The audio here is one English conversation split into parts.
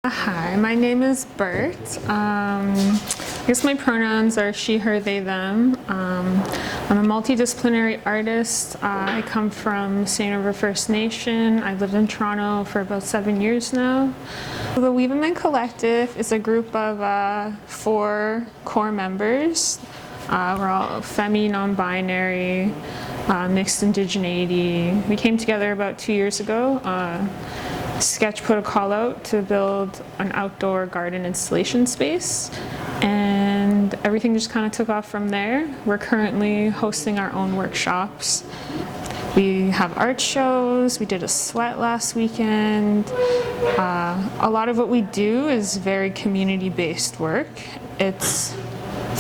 Hi, my name is Bert. I guess my pronouns are she, her, they, them. I'm a multidisciplinary artist. I come from St. River First Nation. I've lived in Toronto for about 7 years now. The Weave and Men Collective is a group of 4 core members. We're all femi, non-binary, mixed indigeneity. We came together about 2 years ago. Sketch put a call out to build an outdoor garden installation space, and everything just kind of took off from there. We're currently hosting our own workshops. We have art shows, we did a sweat last weekend. A lot of what we do is very community-based work. It's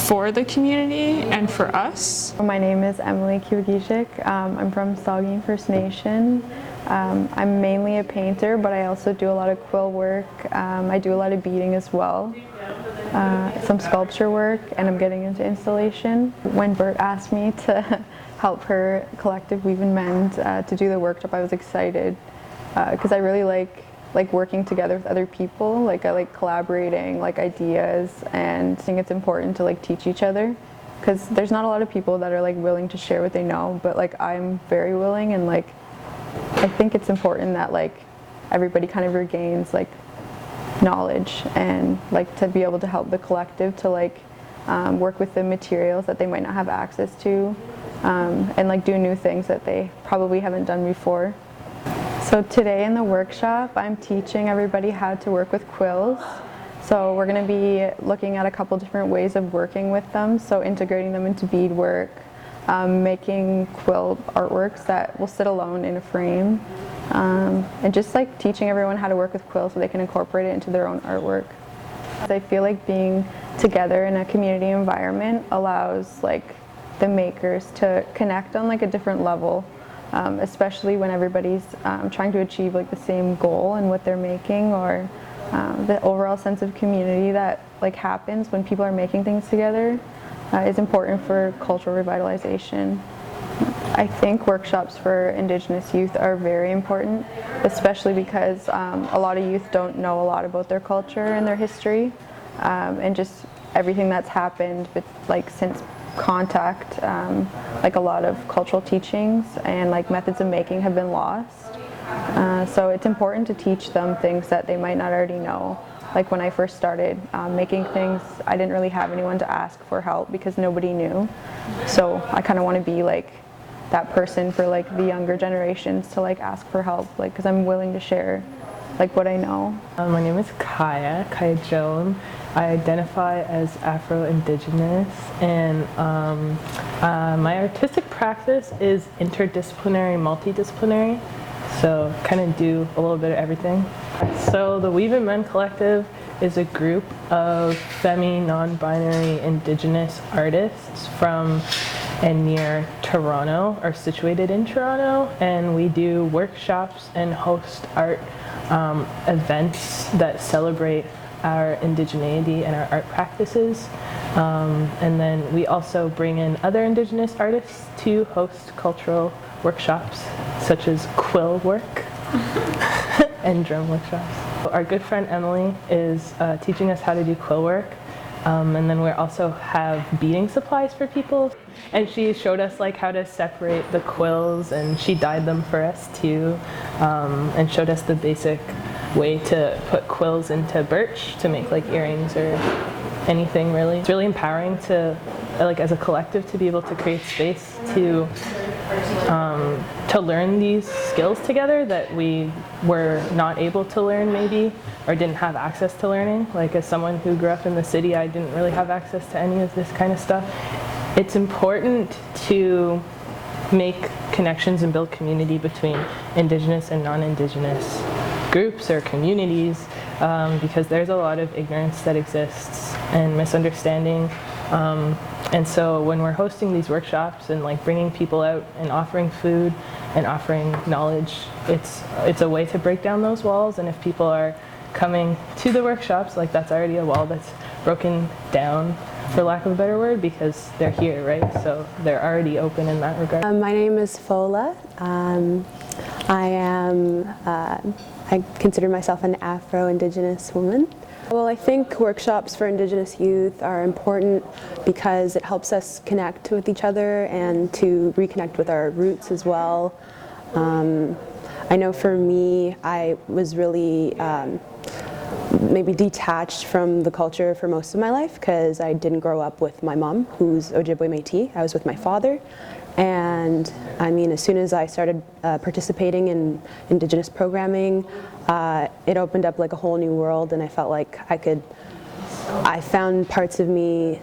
for the community and for us. My name is Emily Kiwagishik. I'm from Saugeen First Nation. I'm mainly a painter, but I also do a lot of quill work. I do a lot of beading as well, some sculpture work, and I'm getting into installation. When Bert asked me to help her collective Weave and Mend to do the workshop, I was excited because I really like working together with other people. I like collaborating, ideas, and I think it's important to teach each other because there's not a lot of people that are willing to share what they know, but I'm very willing, and I think it's important that everybody kind of regains knowledge and to be able to help the collective to work with the materials that they might not have access to, and do new things that they probably haven't done before. So today in the workshop, I'm teaching everybody how to work with quills. So we're going to be looking at a couple different ways of working with them, so integrating them into beadwork, making quill artworks that will sit alone in a frame, and just teaching everyone how to work with quills so they can incorporate it into their own artwork. I feel like being together in a community environment allows the makers to connect on a different level, especially when everybody's trying to achieve the same goal in what they're making, or the overall sense of community that happens when people are making things together. Is important for cultural revitalization. I think workshops for Indigenous youth are very important, especially because a lot of youth don't know a lot about their culture and their history, and just everything that's happened with, since contact. A lot of cultural teachings and methods of making have been lost. So it's important to teach them things that they might not already know. When I first started making things, I didn't really have anyone to ask for help because nobody knew. So I kind of want to be that person for the younger generations to ask for help, because I'm willing to share what I know. My name is Kaya Joan. I identify as Afro-Indigenous, and my artistic practice is interdisciplinary, multidisciplinary. So kind of do a little bit of everything. So the Weave and Men Collective is a group of femi, non-binary, Indigenous artists from and near Toronto, or situated in Toronto, and we do workshops and host art events that celebrate our indigeneity and our art practices. And then we also bring in other Indigenous artists to host cultural workshops such as quill work and drum workshops. Our good friend Emily is teaching us how to do quill work, and then we also have beading supplies for people, and she showed us how to separate the quills, and she dyed them for us too, and showed us the basic way to put quills into birch to make earrings or anything really. It's really empowering to as a collective to be able to create space to learn these skills together that we were not able to learn maybe, or didn't have access to learning. As someone who grew up in the city, I didn't really have access to any of this kind of stuff. It's important to make connections and build community between Indigenous and non-Indigenous groups or communities, because there's a lot of ignorance that exists and misunderstanding. And so when we're hosting these workshops and bringing people out and offering food and offering knowledge, it's a way to break down those walls. And if people are coming to the workshops, that's already a wall that's broken down, for lack of a better word, because they're here, right? So they're already open in that regard. My name is Fola. I consider myself an Afro-Indigenous woman. Well, I think workshops for Indigenous youth are important because it helps us connect with each other and to reconnect with our roots as well. I know for me, I was really maybe detached from the culture for most of my life because I didn't grow up with my mom, who's Ojibwe Métis. I was with my father. And I mean, as soon as I started participating in Indigenous programming, it opened up like a whole new world, and I felt like I found parts of me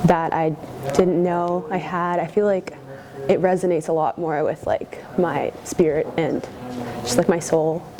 that I didn't know I had. I feel like it resonates a lot more with like my spirit and just like my soul.